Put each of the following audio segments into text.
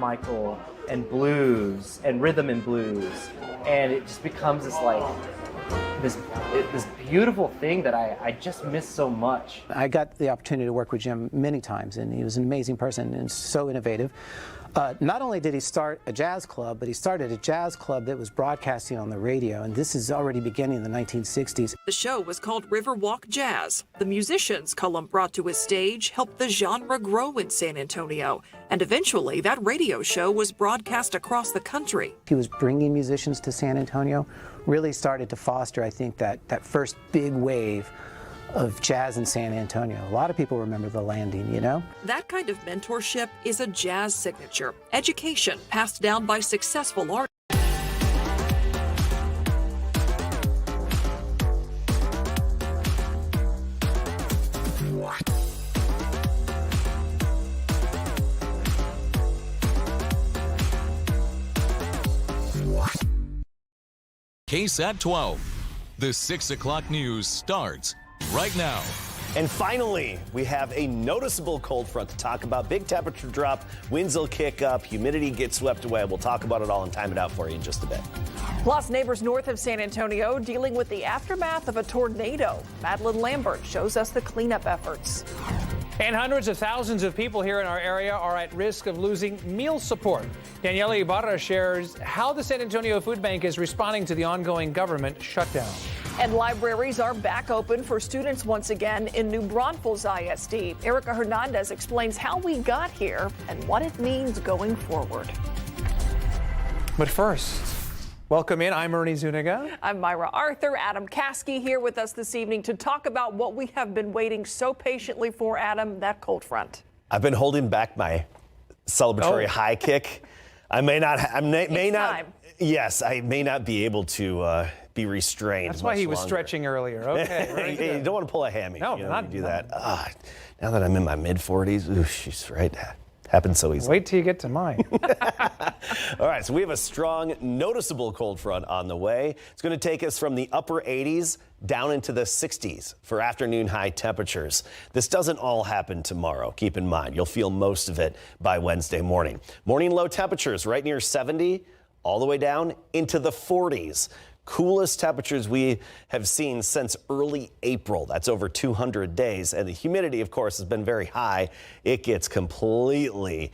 Michael and blues and rhythm and blues, and it just becomes this beautiful thing that I just miss so much. I got the opportunity to work with Jim many times, and he was an amazing person and so innovative. Not only did he start a jazz club, but he started a jazz club that was broadcasting on the radio, and this is already beginning in the 1960s. The show was called Riverwalk Jazz. The musicians Cullum brought to his stage helped the genre grow in San Antonio, and eventually that radio show was broadcast across the country. He was bringing musicians to San Antonio, really started to foster, I think, that first big wave of jazz in San Antonio. A lot of people remember the Landing, you know? That kind of mentorship is a jazz signature. Education passed down by successful artists. KSAT 12. The 6 o'clock news starts right now. And finally, we have a noticeable cold front to talk about. Big temperature drop, winds will kick up, humidity gets swept away. We'll talk about it all and time it out for you in just a bit. Plus, neighbors north of San Antonio dealing with the aftermath of a tornado. Madeline Lambert shows us the cleanup efforts. And hundreds of thousands of people here in our area are at risk of losing meal support. Daniela Ibarra shares how the San Antonio Food Bank is responding to the ongoing government shutdown. And libraries are back open for students once again in New Braunfels ISD. Erica Hernandez explains how we got here and what it means going forward. But first, welcome in. I'm Ernie Zuniga. I'm Myra Arthur. Adam Caskey here with us this evening to talk about what we have been waiting so patiently for, Adam, that cold front. I've been holding back my celebratory high kick. I may not, yes, I may not be able to be restrained. That's why he was longer. Stretching earlier. Okay. Hey, you don't want to pull a hammy. No, you know, not do that. Now that I'm in my mid-40s, ooh, she's right. Happens so easily. Wait till you get to mine. All right, so we have a strong, noticeable cold front on the way. It's going to take us from the upper 80s down into the 60s for afternoon high temperatures. This doesn't all happen tomorrow. Keep in mind, you'll feel most of it by Wednesday morning. Morning low temperatures right near 70, all the way down into the 40s. Coolest temperatures we have seen since early April. That's over 200 days. And the humidity, of course, has been very high. It gets completely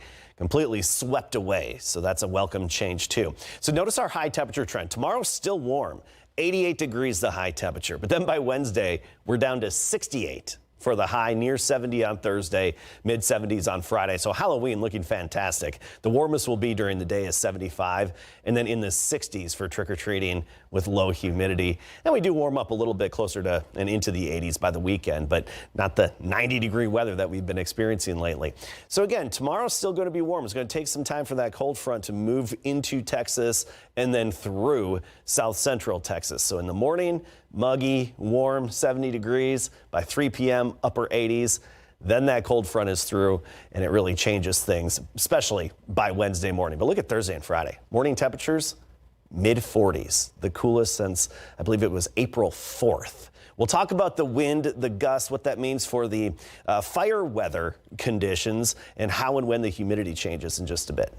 swept away. So that's a welcome change, too. So notice our high temperature trend. Tomorrow's still warm, 88 degrees the high temperature. But then by Wednesday, we're down to 68 for the high, near 70 on Thursday, mid 70s on Friday. So Halloween looking fantastic. The warmest will be during the day is 75, and then in the 60s for trick-or-treating with low humidity. And we do warm up a little bit closer to and into the 80s by the weekend, but not the 90-degree weather that we've been experiencing lately. So again, tomorrow's still going to be warm. It's going to take some time for that cold front to move into Texas and then through south central Texas. So in the morning, muggy, warm, 70 degrees. By 3 p.m., upper 80s. Then that cold front is through, and it really changes things, especially by Wednesday morning. But look at Thursday and Friday. Morning temperatures, mid-40s, the coolest since, I believe it was April 4th. We'll talk about the wind, the gusts, what that means for the fire weather conditions, and how and when the humidity changes in just a bit.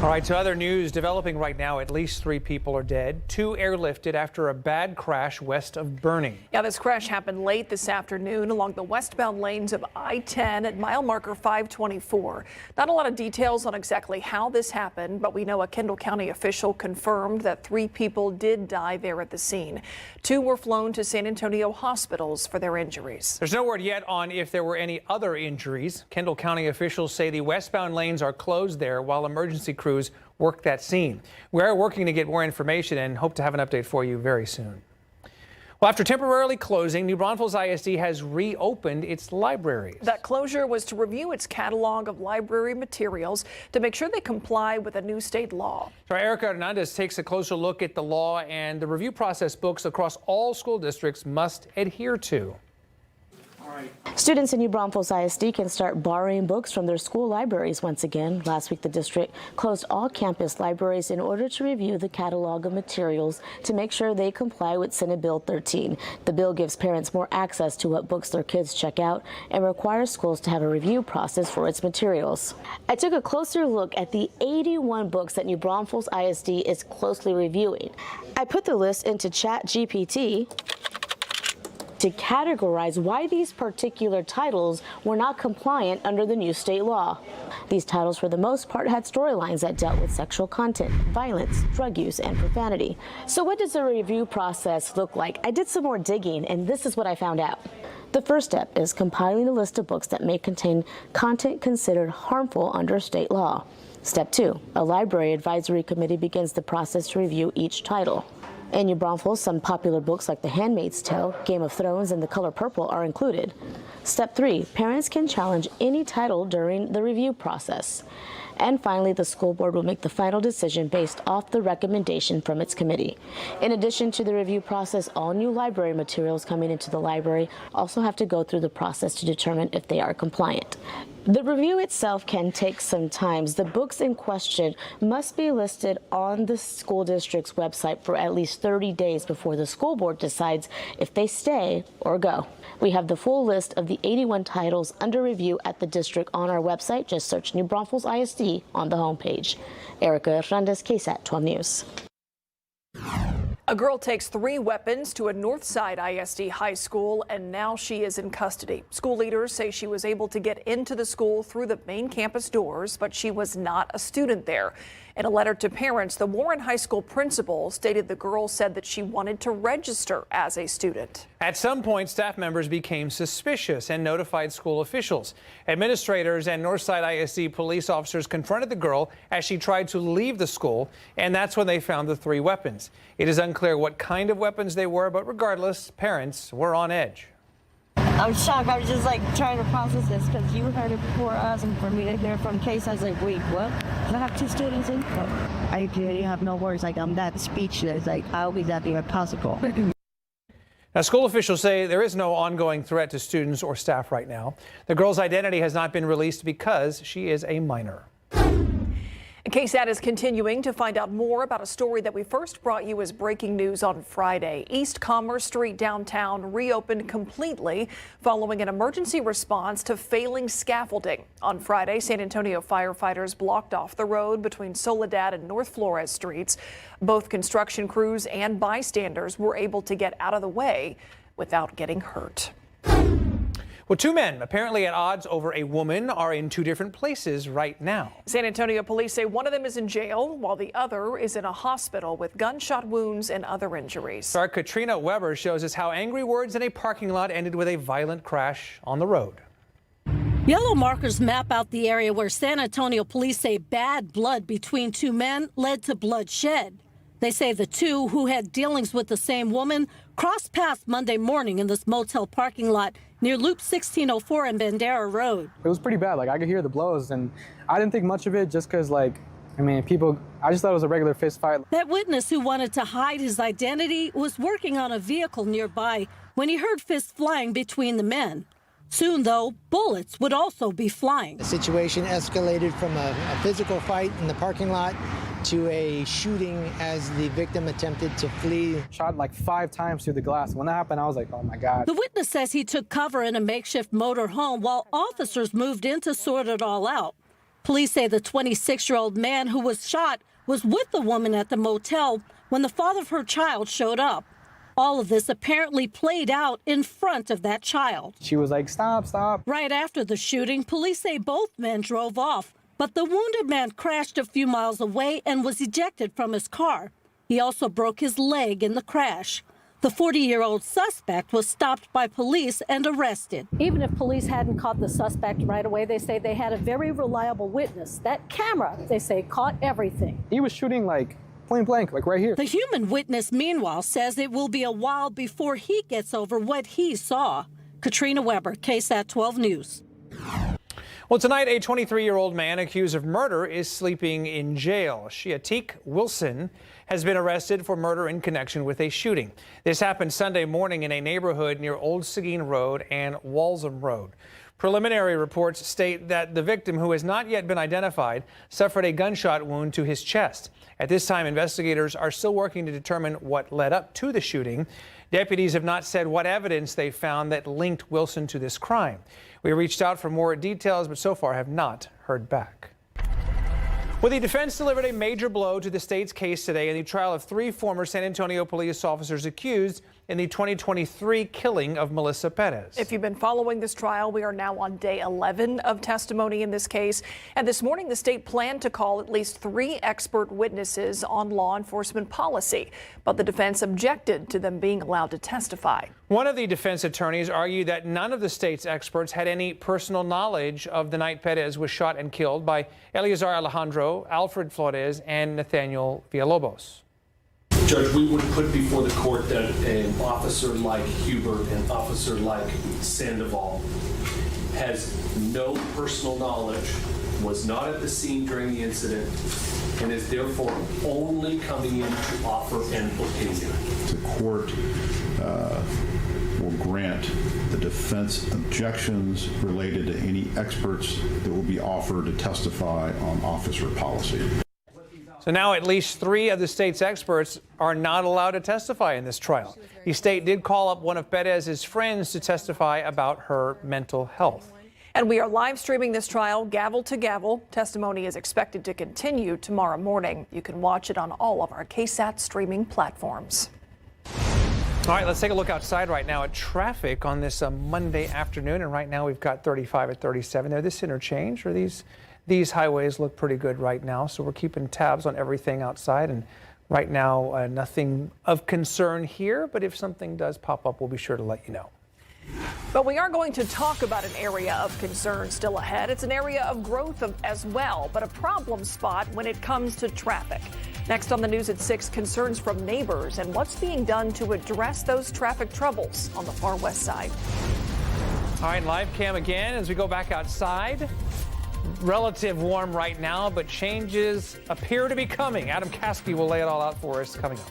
All right, to other news developing right now. At least 3 people are dead. 2 airlifted after a bad crash west of Burning. Yeah, this crash happened late this afternoon along the westbound lanes of I-10 at mile marker 524. Not a lot of details on exactly how this happened, but we know a Kendall County official confirmed that 3 people did die there at the scene. 2 were flown to San Antonio hospitals for their injuries. There's no word yet on if there were any other injuries. Kendall County officials say the westbound lanes are closed there while emergency crews work that scene. We are working to get more information and hope to have an update for you very soon. Well, after temporarily closing, New Braunfels ISD has reopened its libraries. That closure was to review its catalog of library materials to make sure they comply with a new state law. So Erica Hernandez takes a closer look at the law and the review process books across all school districts must adhere to. Students in New Braunfels ISD can start borrowing books from their school libraries once again. Last week, the district closed all campus libraries in order to review the catalog of materials to make sure they comply with Senate Bill 13. The bill gives parents more access to what books their kids check out and requires schools to have a review process for its materials. I took a closer look at the 81 books that New Braunfels ISD is closely reviewing. I put the list into ChatGPT to categorize why these particular titles were not compliant under the new state law. These titles, for the most part, had storylines that dealt with sexual content, violence, drug use, and profanity. So what does the review process look like? I did some more digging, and this is what I found out. The first step is compiling a list of books that may contain content considered harmful under state law. Step 2, a library advisory committee begins the process to review each title. In New Braunfels, some popular books like The Handmaid's Tale, Game of Thrones, and The Color Purple are included. Step 3, parents can challenge any title during the review process. And finally, the school board will make the final decision based off the recommendation from its committee. In addition to the review process, all new library materials coming into the library also have to go through the process to determine if they are compliant. The review itself can take some time. The books in question must be listed on the school district's website for at least 30 days before the school board decides if they stay or go. We have the full list of the 81 titles under review at the district on our website. Just search New Braunfels ISD on the homepage. Erica Hernandez, KSAT 12 News. A girl takes 3 weapons to a Northside ISD high school, and now she is in custody. School leaders say she was able to get into the school through the main campus doors, but she was not a student there. In a letter to parents, the Warren High School principal stated the girl said that she wanted to register as a student. At some point, staff members became suspicious and notified school officials. Administrators and Northside ISD police officers confronted the girl as she tried to leave the school, and that's when they found the 3 weapons. It is unclear what kind of weapons they were, but regardless, parents were on edge. I was shocked. I was just like trying to process this because you heard it before us, and for me to hear from Case, I was like, wait, what? I have 2 students in? I really have no words. Like, I'm that speechless. Like, how is that even possible? Now, school officials say there is no ongoing threat to students or staff right now. The girl's identity has not been released because she is a minor. KSAT is continuing to find out more about a story that we first brought you as breaking news on Friday. East Commerce Street downtown reopened completely following an emergency response to failing scaffolding. On Friday, San Antonio firefighters blocked off the road between Soledad and North Flores streets. Both construction crews and bystanders were able to get out of the way without getting hurt. Well, 2 men, apparently at odds over a woman, are in 2 different places right now. San Antonio police say one of them is in jail while the other is in a hospital with gunshot wounds and other injuries. Our Katrina Weber shows us how angry words in a parking lot ended with a violent crash on the road. Yellow markers map out the area where San Antonio police say bad blood between 2 men led to bloodshed. They say the 2 who had dealings with the same woman crossed paths Monday morning in this motel parking lot near Loop 1604 and Bandera Road. It was pretty bad. Like, I could hear the blows, and I didn't think much of it just because, like, I mean, I just thought it was a regular fist fight. That witness who wanted to hide his identity was working on a vehicle nearby when he heard fists flying between the men. Soon, though, bullets would also be flying. The situation escalated from a physical fight in the parking lot to a shooting as the victim attempted to flee. Shot like 5 times through the glass. When that happened, I was like, oh my God. The witness says he took cover in a makeshift motor home while officers moved in to sort it all out. Police say the 26-year-old man who was shot was with the woman at the motel when the father of her child showed up. All of this apparently played out in front of that child. She was like, stop, stop. Right after the shooting, police say both men drove off. But the wounded man crashed a few miles away and was ejected from his car. He also broke his leg in the crash. The 40-year-old suspect was stopped by police and arrested. Even if police hadn't caught the suspect right away, they say they had a very reliable witness. That camera, they say, caught everything. He was shooting like point blank, like right here. The human witness, meanwhile, says it will be a while before he gets over what he saw. Katrina Weber, KSAT 12 News. Well, tonight, a 23-year-old man accused of murder is sleeping in jail. Shiatik Wilson has been arrested for murder in connection with a shooting. This happened Sunday morning in a neighborhood near Old Seguin Road and Walsham Road. Preliminary reports state that the victim, who has not yet been identified, suffered a gunshot wound to his chest. At this time, investigators are still working to determine what led up to the shooting. Deputies have not said what evidence they found that linked Wilson to this crime. We reached out for more details, but so far have not heard back. Well, the defense delivered a major blow to the state's case today in the trial of 3 former San Antonio police officers accused in the 2023 killing of Melissa Perez. If you've been following this trial, we are now on day 11 of testimony in this case. And this morning, the state planned to call at least 3 expert witnesses on law enforcement policy, but the defense objected to them being allowed to testify. One of the defense attorneys argued that none of the state's experts had any personal knowledge of the night Perez was shot and killed by Eleazar Alejandro, Alfred Flores, and Nathaniel Villalobos. Judge, we would put before the court that an officer like Hubert, an officer like Sandoval, has no personal knowledge, was not at the scene during the incident, and is therefore only coming in to offer an opinion. The court will grant the defense objections related to any experts that will be offered to testify on officer policy. So now at least 3 of the state's experts are not allowed to testify in this trial. The state did call up one of Perez's friends to testify about her mental health. And we are live streaming this trial gavel to gavel. Testimony is expected to continue tomorrow morning. You can watch it on all of our KSAT streaming platforms. All right, let's take a look outside right now at traffic on this Monday afternoon. And right now we've got 35 at 37 there. This interchange, or these highways look pretty good right now. So we're keeping tabs on everything outside. And right now, nothing of concern here. But if something does pop up, we'll be sure to let you know. But we are going to talk about an area of concern still ahead. It's an area of growth as well, but a problem spot when it comes to traffic. Next on the news at 6, concerns from neighbors and what's being done to address those traffic troubles on the far west side. All right, live cam again as we go back outside. Relative warm right now, but changes appear to be coming. Adam Caskey will lay it all out for us coming up.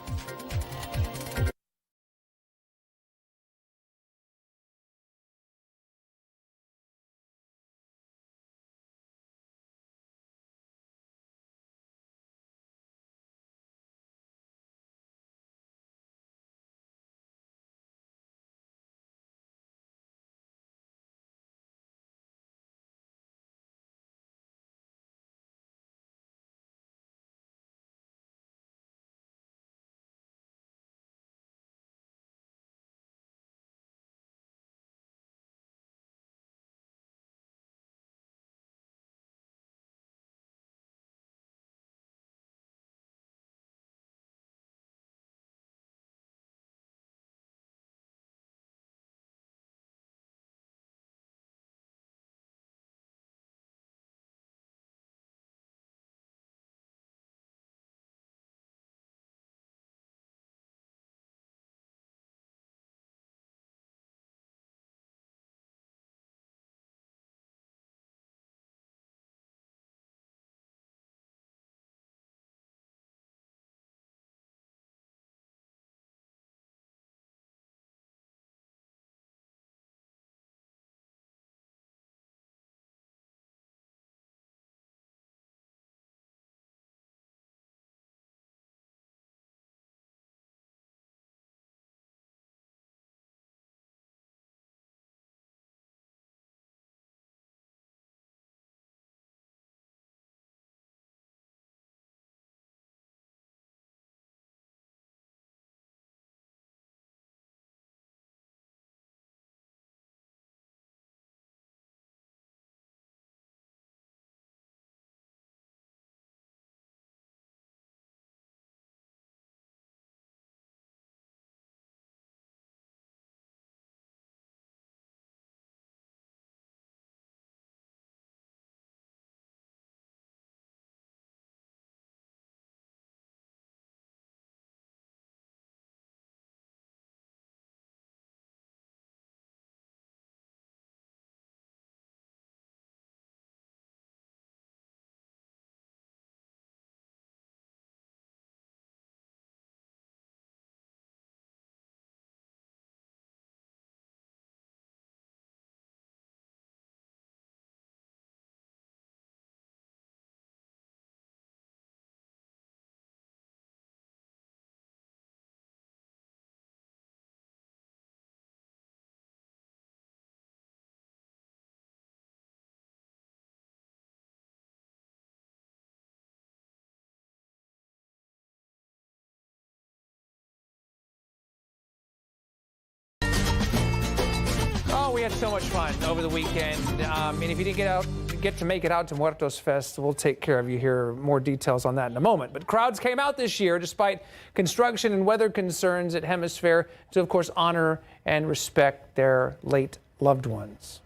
we had so much fun over the weekend. And if you didn't get to make it out to Muertos Fest, we'll take care of you here. More details on that in a moment. But crowds came out this year despite construction and weather concerns at Hemisphere to, of course, honor and respect their late loved ones.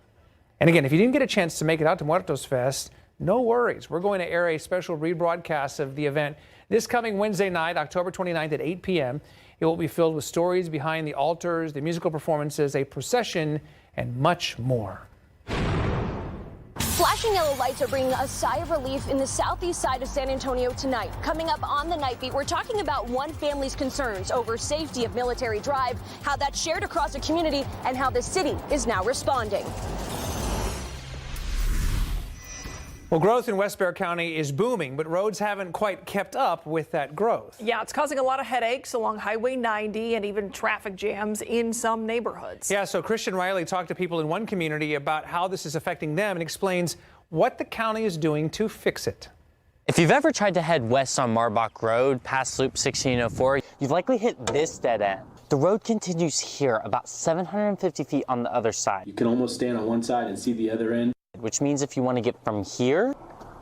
And again, if you didn't get a chance to make it out to Muertos Fest, no worries. We're going to air a special rebroadcast of the event this coming Wednesday night, October 29th at 8 p.m. It will be filled with stories behind the altars, the musical performances, a procession, and much more. Flashing yellow lights are bringing a sigh of relief in the southeast side of San Antonio tonight. Coming up on the Night Beat, we're talking about one family's concerns over safety of Military Drive, how that's shared across the community, and how the city is now responding. Well, growth in West Bexar County is booming, but roads haven't quite kept up with that growth. Yeah, it's causing a lot of headaches along Highway 90 and even traffic jams in some neighborhoods. Yeah, so Christian Riley talked to people in one community about how this is affecting them and explains what the county is doing to fix it. If you've ever tried to head west on Marbach Road past Loop 1604, you've likely hit this dead end. The road continues here about 750 feet on the other side. You can almost stand on one side and see the other end. Which means if you want to get from here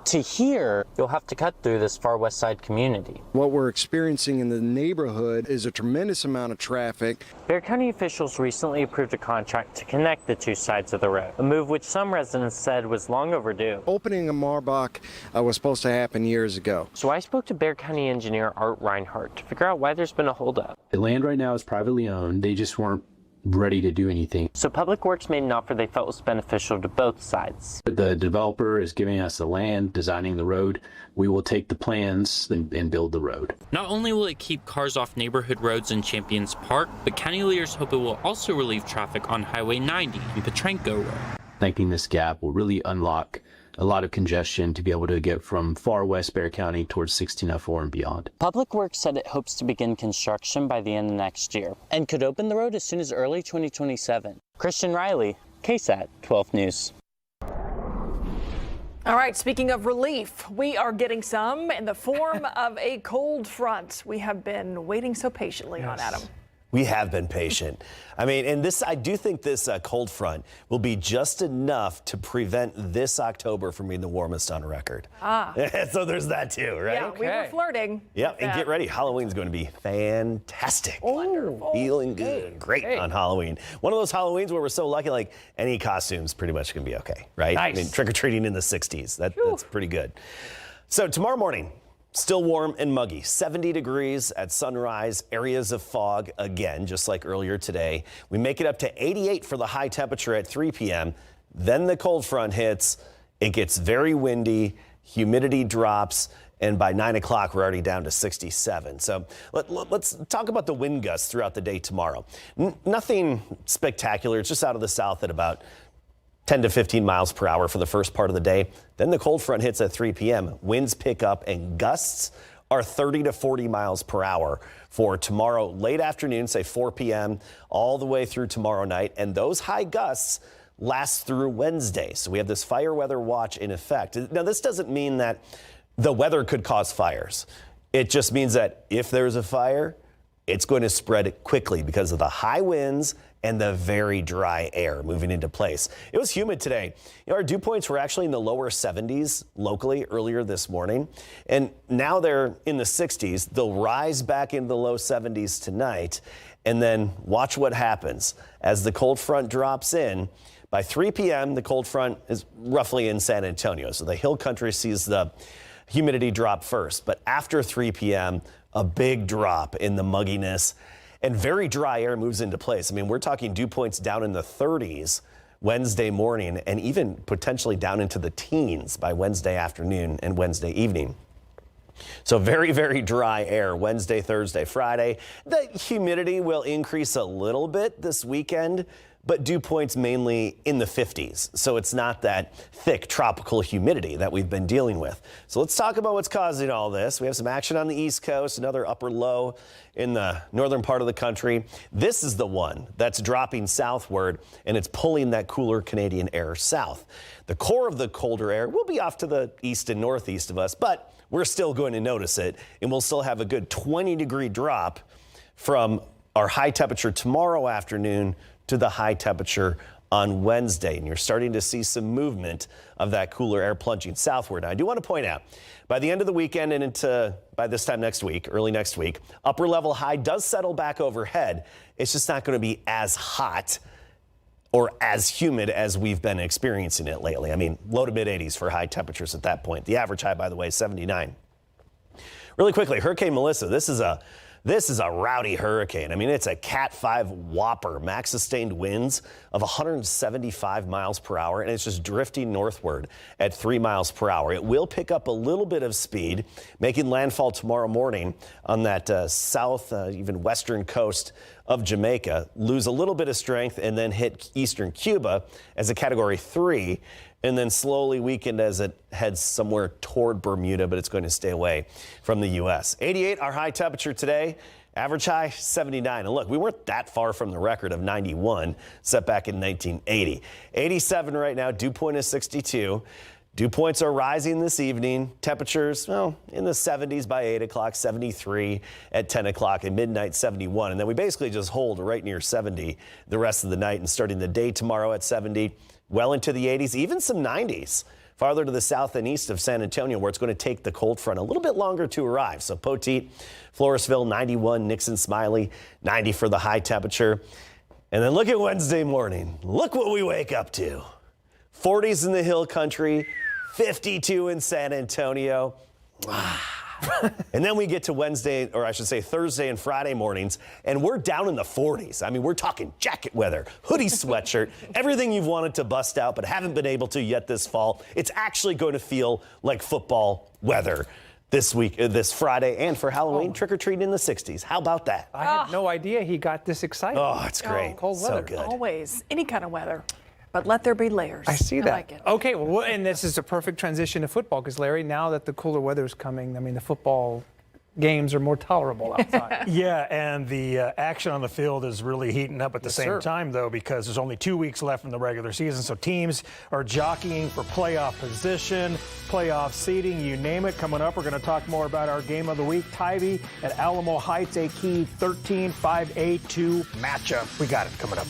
to here, you'll have to cut through this far west side community. What we're experiencing in the neighborhood is a tremendous amount of traffic. Bexar County officials recently approved a contract to connect the two sides of the road, a move which some residents said was long overdue. Opening of Marbach was supposed to happen years ago. So I spoke to Bexar County engineer Art Reinhardt to figure out why there's been a holdup. The land right now is privately owned. They just weren't ready to do anything. So Public Works made an offer they felt was beneficial to both sides. The developer is giving us the land, designing the road. We will take the plans and build the road. Not only will it keep cars off neighborhood roads in Champions Park, but county leaders hope it will also relieve traffic on Highway 90 and Petrenko Road. Thinking this gap will really unlock a lot of congestion to be able to get from far west Bexar County towards 1604 and beyond. Public Works said it hopes to begin construction by the end of next year and could open the road as soon as early 2027. Christian Riley, KSAT 12 News. All right, speaking of relief, we are getting some in the form of a cold front. We have been waiting so patiently on Adam. We have been patient. I mean, and I do think this cold front will be just enough to prevent this October from being the warmest on record. So there's that too, right? Yeah, we were flirting. Yeah, and get ready. Halloween's going to be fantastic. Wonderful. Feeling good. Great on Halloween. One of those Halloweens where we're so lucky, like any costume's pretty much going to be okay, right? Nice. I mean, trick-or-treating in the 60s. That's pretty good. So tomorrow morning, still warm and muggy, 70 degrees at sunrise, areas of fog again, just like earlier today. We make it up to 88 for the high temperature at 3 p.m. Then the cold front hits. It gets very windy, humidity drops, and by 9 o'clock, we're already down to 67. So let's talk about the wind gusts throughout the day tomorrow. Nothing spectacular. It's just out of the south at about 10 to 15 miles per hour for the first part of the day. Then the cold front hits at 3 p.m. Winds pick up and gusts are 30 to 40 miles per hour for tomorrow late afternoon, say 4 p.m. all the way through tomorrow night. And those high gusts last through Wednesday. So we have this fire weather watch in effect. Now, this doesn't mean that the weather could cause fires. It just means that if there's a fire, it's going to spread quickly because of the high winds and the very dry air moving into place. It was humid today. Our dew points were actually in the lower 70s locally earlier this morning, and now they're in the 60s. They'll rise back into the low 70s tonight, and then watch what happens as the cold front drops in. By 3 p.m., the cold front is roughly in San Antonio, so the hill country sees the humidity drop first. But after 3 p.m., a big drop in the mugginess and very dry air moves into place. I mean, we're talking dew points down in the 30s Wednesday morning and even potentially down into the teens by Wednesday afternoon and Wednesday evening. So very, very dry air Wednesday, Thursday, Friday. The humidity will increase a little bit this weekend, but dew points mainly in the 50s. So it's not that thick tropical humidity that we've been dealing with. So let's talk about what's causing all this. We have some action on the East Coast, another upper low in the northern part of the country. This is the one that's dropping southward, and it's pulling that cooler Canadian air south. The core of the colder air will be off to the east and northeast of us, but we're still going to notice it, and we'll still have a good 20-degree drop from our high temperature tomorrow afternoon to the high temperature on Wednesday, and you're starting to see some movement of that cooler air plunging southward. Now, I do want to point out, by the end of the weekend and by this time next week, early next week, upper level high does settle back overhead. It's just not going to be as hot or as humid as we've been experiencing it lately. I mean, low to mid 80s for high temperatures at that point. The average high, by the way, is 79. Really quickly, Hurricane Melissa, this is a rowdy hurricane. I mean, it's a Cat 5 whopper, max sustained winds of 175 miles per hour, and it's just drifting northward at 3 miles per hour. It will pick up a little bit of speed, making landfall tomorrow morning on that south, even western coast of Jamaica, lose a little bit of strength, and then hit eastern Cuba as a Category 3. And then slowly weakened as it heads somewhere toward Bermuda, but it's going to stay away from the U.S. 88, our high temperature today. Average high, 79. And look, we weren't that far from the record of 91 set back in 1980. 87 right now, dew point is 62. Dew points are rising this evening. Temperatures, well, in the 70s by 8 o'clock, 73 at 10 o'clock, and midnight 71. And then we basically just hold right near 70 the rest of the night, and starting the day tomorrow at 70. Well into the 80s, even some 90s farther to the south and east of San Antonio, where it's going to take the cold front a little bit longer to arrive. So Poteet, Floresville, 91, Nixon, Smiley, 90 for the high temperature. And then look at Wednesday morning. Look what we wake up to. 40s in the hill country, 52 in San Antonio. And then we get to Wednesday, or I should say Thursday and Friday mornings, and we're down in the 40s. I mean, we're talking jacket weather, hoodie, sweatshirt, everything you've wanted to bust out but haven't been able to yet this fall. It's actually going to feel like football weather this week, this Friday, and for Halloween, trick-or-treating in the 60s. How about that? I had no idea he got this excited. Oh, it's great. Cold weather. So good. Always, any kind of weather. But let there be layers. I see that. I like it. Okay, well, and this is a perfect transition to football because, Larry, now that the cooler weather is coming, I mean, the football games are more tolerable outside. Yeah, and the action on the field is really heating up at the same time, though, because there's only 2 weeks left in the regular season. So teams are jockeying for playoff position, playoff seeding, you name it. Coming up, we're going to talk more about our game of the week. Tybee at Alamo Heights, a key 13-5A2 matchup. We got it coming up.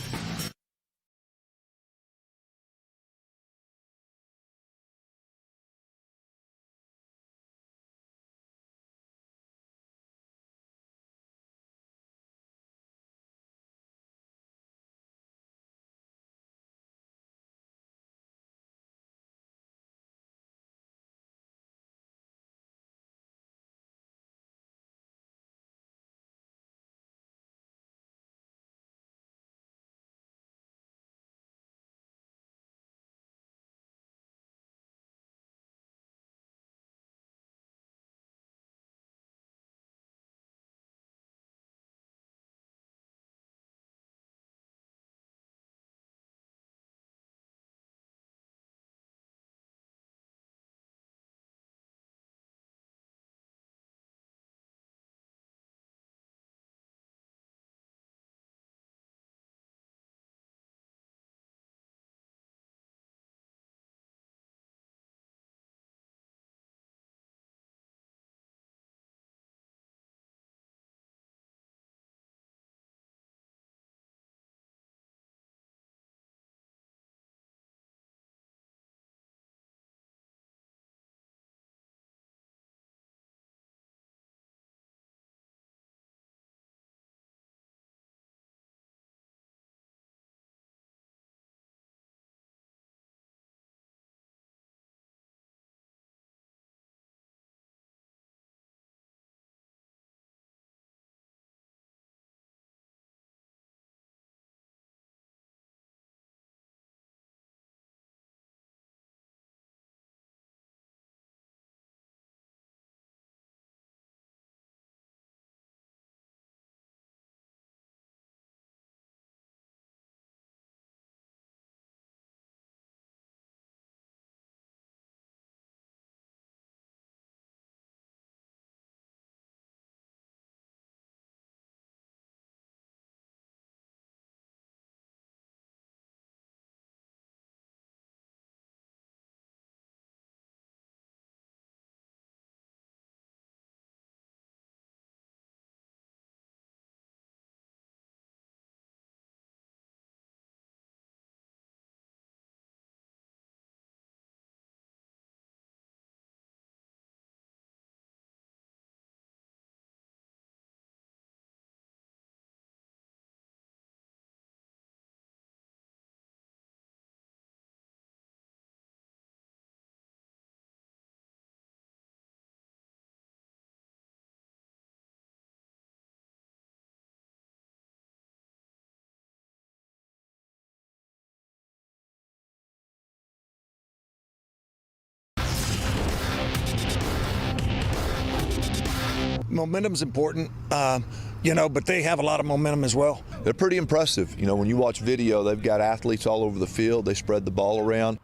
momentum's important, but they have a lot of momentum as well. They're pretty impressive. When you watch video, they've got athletes all over the field. They spread the ball around.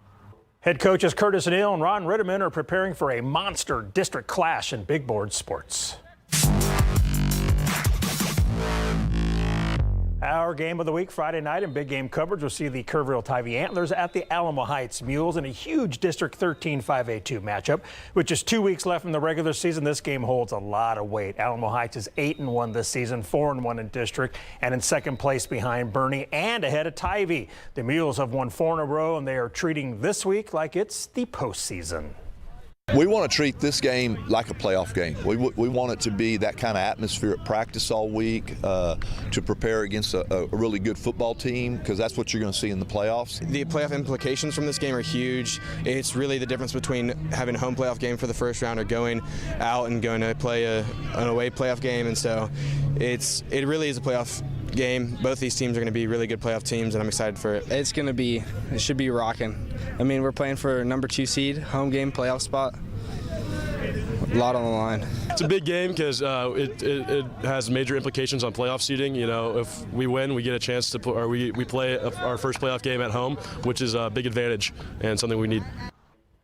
Head coaches Curtis Neal and Ron Ritterman are preparing for a monster district clash in big board sports. Our game of the week Friday night in big game coverage will see the Kerrville-Tivy Antlers at the Alamo Heights Mules in a huge District 13 5A2 matchup. With just 2 weeks left in the regular season, this game holds a lot of weight. Alamo Heights is 8-1 this season, 4-1 in district, and in second place behind Bernie and ahead of Tivy. The Mules have won 4 in a row, and they are treating this week like it's the postseason. We want to treat this game like a playoff game. We want it to be that kind of atmosphere at practice all week to prepare against a really good football team, because that's what you're going to see in the playoffs. The playoff implications from this game are huge. It's really the difference between having a home playoff game for the first round or going out and going to play an away playoff game, and so it really is a playoff game. Both these teams are going to be really good playoff teams, and I'm excited for it. It should be rocking. I mean, we're playing for a number 2 seed, home game, playoff spot. A lot on the line. It's a big game because it has major implications on playoff seeding. If we win, we get a chance to we play our first playoff game at home, which is a big advantage and something we need.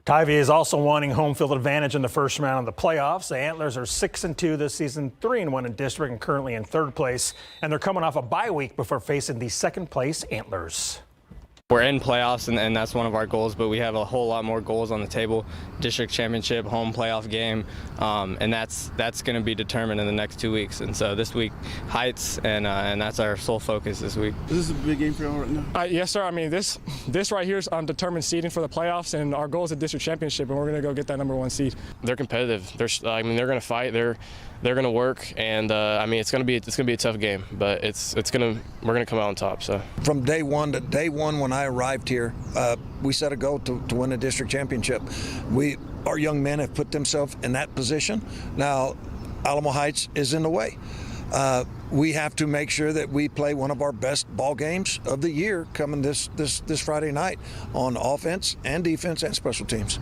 Tivy is also wanting home field advantage in the first round of the playoffs. The Antlers are 6-2 this season, 3-1 in district, and currently in third place. And they're coming off a bye week before facing the second place Antlers. We're in playoffs, and that's one of our goals, but we have a whole lot more goals on the table. District championship, home playoff game, and that's going to be determined in the next 2 weeks. And so this week, Heights, and that's our sole focus this week. Is this a big game for y'all right now? Yes, sir. I mean, this right here is determined seeding for the playoffs, and our goal is a district championship, and we're going to go get that number 1 seed. They're competitive. They're going to fight. They're going to work, and it's going to be a tough game, but we're going to come out on top. So from day one when I arrived here, we set a goal to win a district championship. Our young men have put themselves in that position. Now, Alamo Heights is in the way. We have to make sure that we play one of our best ball games of the year coming this Friday night on offense and defense and special teams.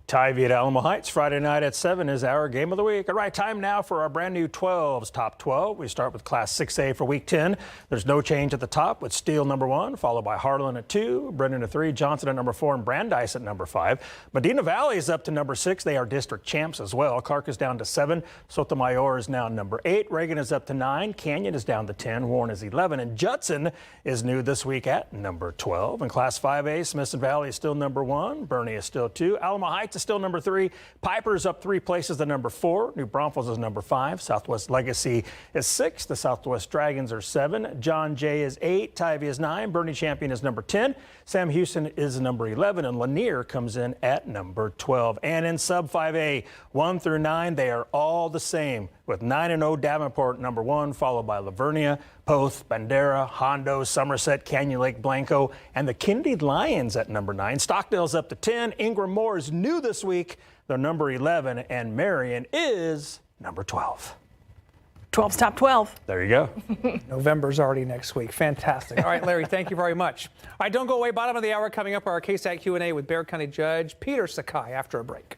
Tivy at Alamo Heights Friday night at 7 is our game of the week. All right, time now for our brand new 12s, top 12. We start with Class 6A for Week 10. There's no change at the top with Steele number 1, followed by Harlan at 2, Brendan at 3, Johnson at number 4, and Brandeis at number 5. Medina Valley is up to number 6. They are district champs as well. Clark is down to 7. Sotomayor is now number 8. Reagan is up to 9. Canyon is down to 10. Warren is 11. And Judson is new this week at number 12. In Class 5A, Smithson Valley is still number 1. Bernie is still 2. Alamo Heights is still number 3. Piper's up 3 places to number 4. New Braunfels is number 5. Southwest Legacy is 6. The Southwest Dragons are 7. John Jay is 8. Tivy is 9. Bernie Champion is number 10. Sam Houston is number 11. And Lanier comes in at number 12. And in Sub 5A, 1 through 9, they are all the same, with 9-0 Davenport number 1, followed by Lavernia, Poth, Bandera, Hondo, Somerset, Canyon Lake, Blanco, and the Kennedy Lions at number 9. Stockdale's up to 10. Ingram Moore is new this week. They're number 11, and Marion is number 12. 12's top 12. There you go. November's already next week. Fantastic. All right, Larry, thank you very much. All right, don't go away. Bottom of the hour coming up, our KSAT Q&A with Bexar County Judge Peter Sakai after a break.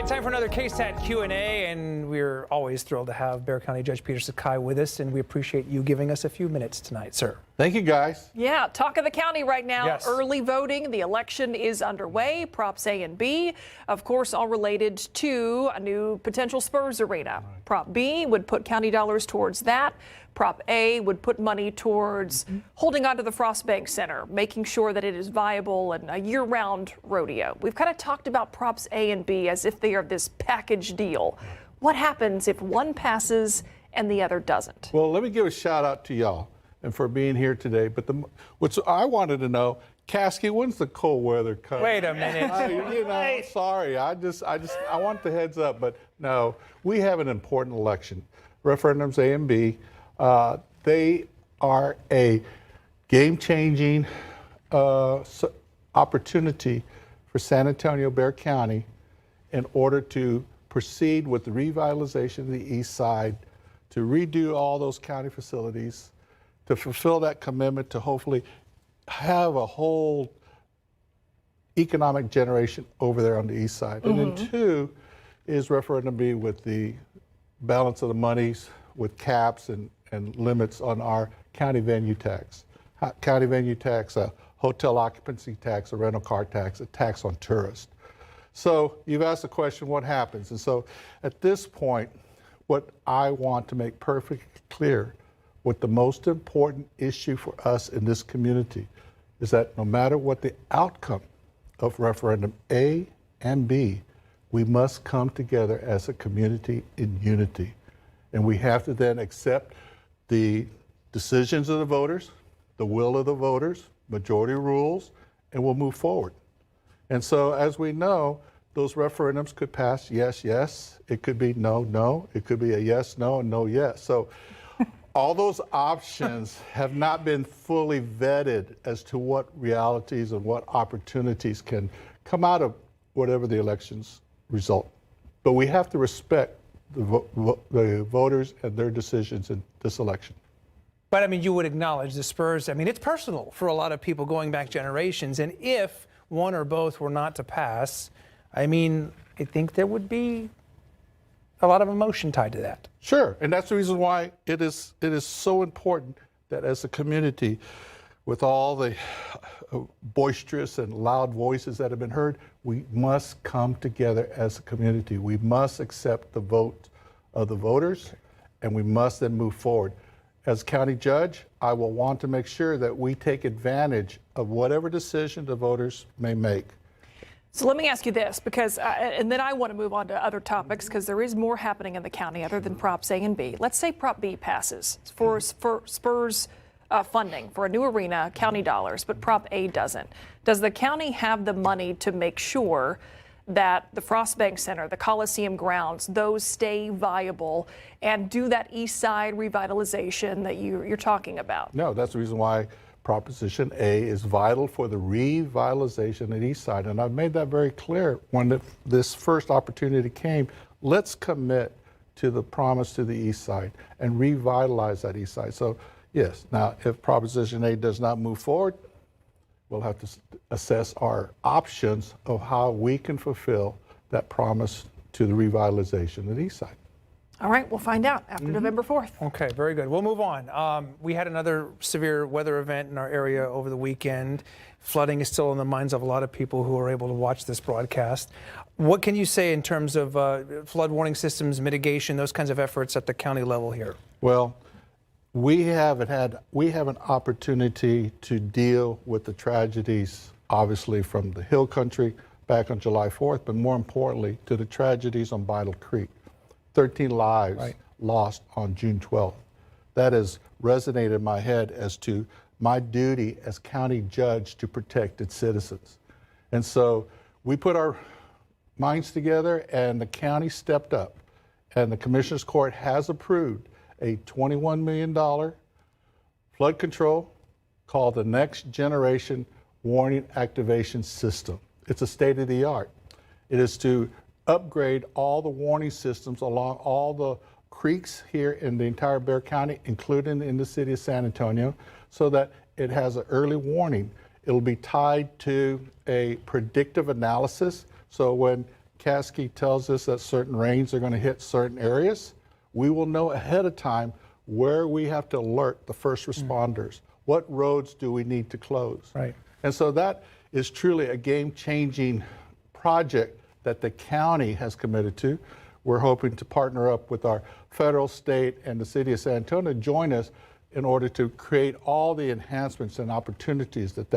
right, time for another KSAT Q&A, and we're always thrilled to have Bexar County Judge Peter Sakai with us, and we appreciate you giving us a few minutes tonight, sir. Thank you, guys. Yeah, talk of the county right now. Yes. Early voting. The election is underway. Props A and B, of course, all related to a new potential Spurs arena. Prop B would put county dollars towards that. Prop A would put money towards holding on to the Frost Bank Center, making sure that it is viable and a year-round rodeo. We've kind of talked about Props A and B as if they are this package deal. What happens if one passes and the other doesn't? Well, let me give a shout out to y'all and for being here today. But what I wanted to know, Caskey, when's the cold weather coming? Wait a minute. Sorry, I want the heads up, but no, we have an important election. Referendums A and B. They are a game-changing opportunity for San Antonio, Bexar County in order to proceed with the revitalization of the east side, to redo all those county facilities, to fulfill that commitment to hopefully have a whole economic generation over there on the east side. And then two is referendum B with the balance of the monies with caps and limits on our county venue tax. County venue tax, a hotel occupancy tax, a rental car tax, a tax on tourists. So you've asked the question, what happens? And so at this point, what I want to make perfectly clear, what the most important issue for us in this community is that no matter what the outcome of referendum A and B, we must come together as a community in unity. And we have to then accept the decisions of the voters, the will of the voters, majority rules, and we'll move forward. And so as we know, those referendums could pass yes, yes. It could be no, no. It could be a yes, no, and no, yes. So all those options have not been fully vetted as to what realities and what opportunities can come out of whatever the elections result. But we have to respect the voters and their decisions in this election. But I mean, you would acknowledge the Spurs, I mean, it's personal for a lot of people going back generations. And if one or both were not to pass, I mean, I think there would be a lot of emotion tied to that. Sure, and that's the reason why it is so important that as a community, with all the boisterous and loud voices that have been heard, we must come together as a community. We must accept the vote of the voters, and we must then move forward. As county judge, I will want to make sure that we take advantage of whatever decision the voters may make. So let me ask you this, because, and then I want to move on to other topics, because there is more happening in the county other than Props A and B. Let's say Prop B passes for Spurs funding for a new arena, county dollars, but Prop A doesn't. Does the county have the money to make sure that the Frost Bank Center, the Coliseum grounds, those stay viable and do that east side revitalization that you're talking about? No, that's the reason why Proposition A is vital for the revitalization of the east side. And I've made that very clear when this first opportunity came. Let's commit to the promise to the east side and revitalize that east side. So yes, now if Proposition A does not move forward, we'll have to assess our options of how we can fulfill that promise to the revitalization of the east side. All right, we'll find out after November 4th. Okay, very good. We'll move on. We had another severe weather event in our area over the weekend. Flooding is still in the minds of a lot of people who are able to watch this broadcast. What can you say in terms of flood warning systems, mitigation, those kinds of efforts at the county level here? Well, we have an opportunity to deal with the tragedies, obviously from the Hill Country back on July 4th, but more importantly, to the tragedies on Vital Creek. 13 lives lost on June 12th. That has resonated in my head as to my duty as county judge to protect its citizens. And so we put our minds together and the county stepped up, and the Commissioner's Court has approved a $21 million flood control called the Next Generation Warning Activation System. It's a state-of-the-art. It is to upgrade all the warning systems along all the creeks here in the entire Bexar County, including in the city of San Antonio, so that it has an early warning. It'll be tied to a predictive analysis, so when Caskey tells us that certain rains are going to hit certain areas, we will know ahead of time where we have to alert the first responders. What roads do we need to close? Right. And so that is truly a game-changing project that the county has committed to. We're hoping to partner up with our federal, state, and the city of San Antonio to join us in order to create all the enhancements and opportunities that